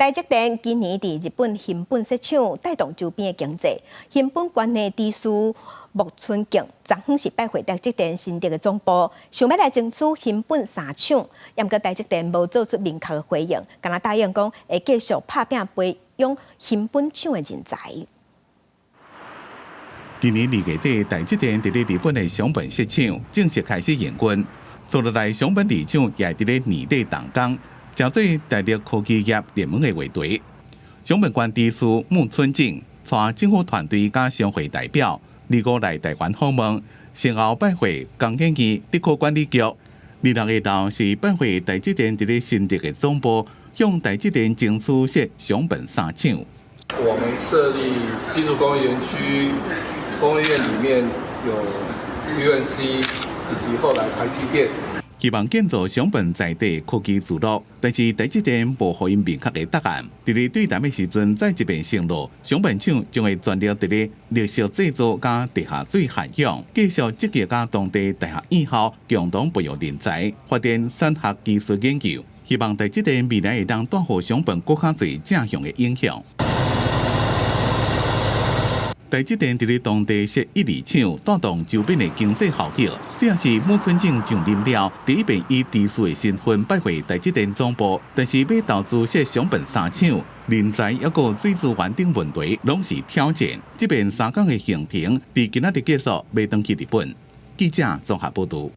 台积电今年伫日本新本设厂，带动周边的经济。新本县的知事木村敬昨昏是拜会台积电新竹的总部，想要来争取新本三厂，不过台积电无做出明确的回应，敢若答应讲会继续拍拼培养新本厂的人才。今年2月底，台积电伫咧日本的熊本设厂正式开始营运，所落来熊本二厂也伫咧年底动工。正做台日科技业联盟的话题，熊本县知事木村敬带政府团队甲商会代表2月来台湾访问，先后拜会江建义特区管理局。2、6月头是拜会台积电伫咧新竹的总部，向台积电争取设熊本三厂。我们设立新竹工业园区，工业园里面有 UNC 以及后来台积电。希望建造熊本在地科技聚落，但是台积电无予因明确的答案。伫咧对谈的时阵，再一遍承诺，熊本厂将会专力伫咧绿色制作加地下水涵养，继续积极甲当地大学院校共同培养人才，发展产学技术研究。希望台积电未来会当带予熊本更较侪正向的影响。台积电伫咧当地设1、2厂，带动周边的经济效益。这也是木村敬上任了，第一遍以知事的身份拜会台积电总部，但是要投资设熊本3厂，人才还有水资源等问题，拢是挑战。这边3天的行程，伫今仔日结束，要回去日本。记者综合报道。